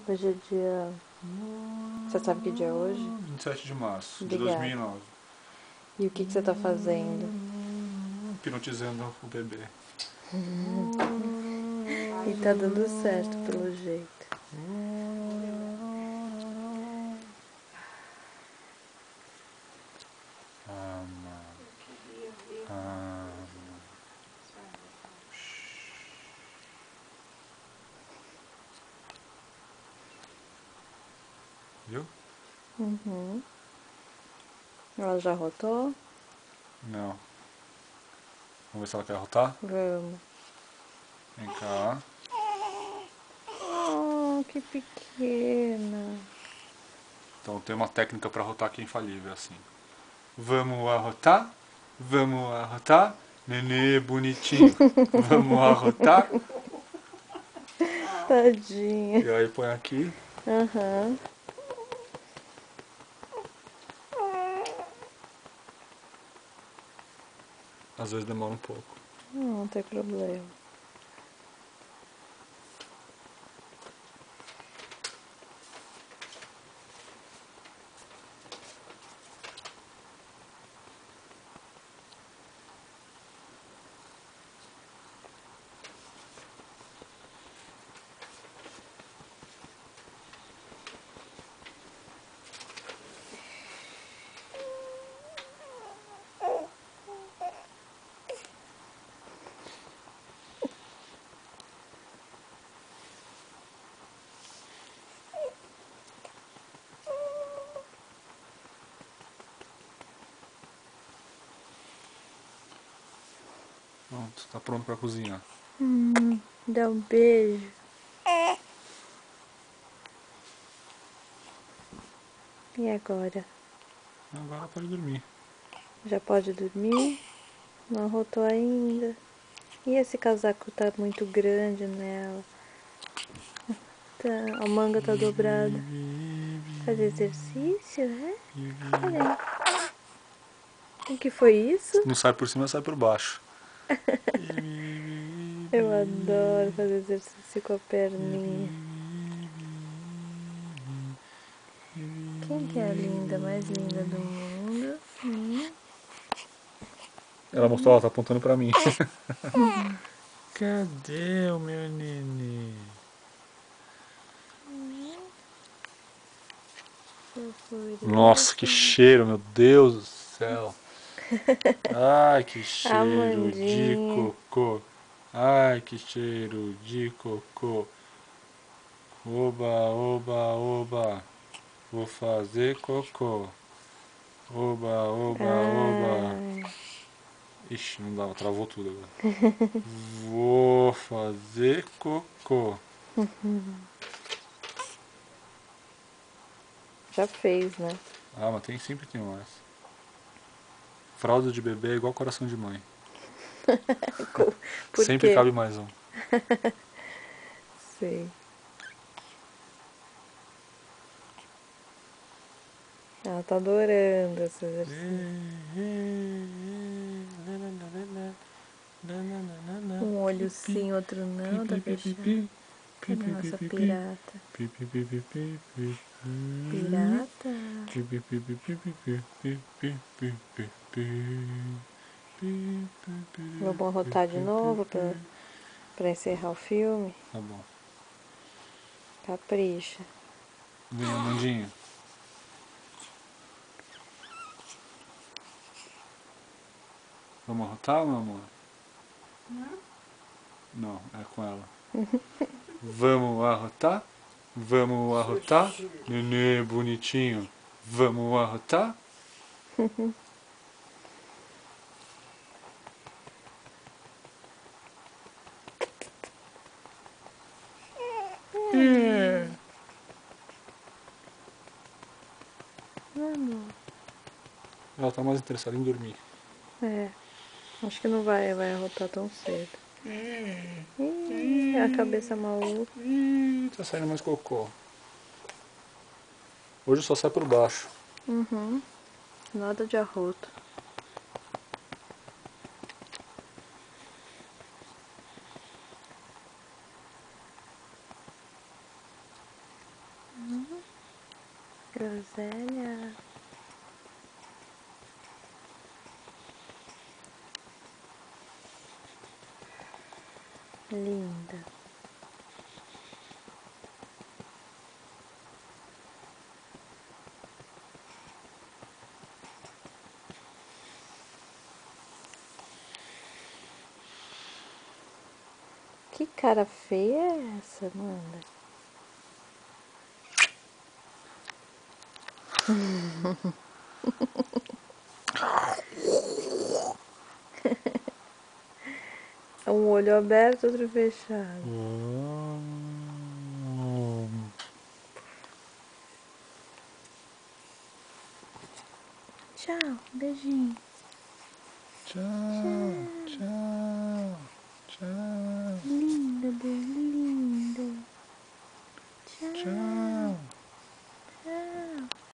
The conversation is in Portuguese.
Hoje é dia... Você sabe que dia é hoje? 27 de março de Obrigada. 2009. E o que você tá fazendo? Hipnotizando o bebê. E tá dando certo, pelo jeito. Ama. Ama. Viu? Uhum. Ela já rotou? Não. Vamos ver se ela quer rotar? Vamos. Vem cá. Oh, que pequena. Então tem uma técnica pra rotar que é infalível, assim. Vamos arrotar? Vamos arrotar? Nenê bonitinho. Vamos arrotar? Tadinha. E aí põe aqui. Aham. Às vezes demora um pouco. Não tem problema. Pronto, tá pronto pra cozinhar. Dá um beijo. E agora? Agora pode dormir. Já pode dormir? Não rotou ainda. E esse casaco tá muito grande nela. Tá, a manga tá dobrada. Fazer exercício, é? Olha aí. O que foi isso? Não sai por cima, sai por baixo. Eu adoro fazer exercício com a perninha. Quem que é a linda, mais linda do mundo? Ela mostrou, ela tá apontando pra mim. Cadê o meu nenê? Nossa, que cheiro, meu Deus do céu. Ai, que cheiro de Amandinha. cocô. Ai, que cheiro de cocô. Oba, oba, oba. Vou fazer cocô. Oba, oba, oba. Ai. Ixi, não dava, travou tudo agora. Vou fazer cocô. Já fez, né? Ah, mas sempre tem mais. Fralda de bebê é igual coração de mãe. Por Sempre quê? cabe mais um. Sei. Ela tá adorando esse exercício. Um olho sim, outro não, tá fechado. Cadê a nossa pirata? Pirata. Vamos rotar de novo pra encerrar o filme? Tá bom. Capricha. Vem, Amandinha. Vamos arrotar, meu amor? Não, é com ela. Vamos arrotar? Vamos arrotar? Nenê bonitinho. Vamos arrotar? Vamos. Ela tá mais interessada em dormir. É. Acho que não vai arrotar tão cedo. Ih, a cabeça maluca. Tá saindo mais cocô. Hoje só sai por baixo. Uhum. Nada de arroto. Groselha. Linda. Que cara feia é essa, Amanda? Um olho aberto, outro fechado. Tchau, beijinho. Tchau, tchau, tchau, Linda, lindo. Tchau. tchau.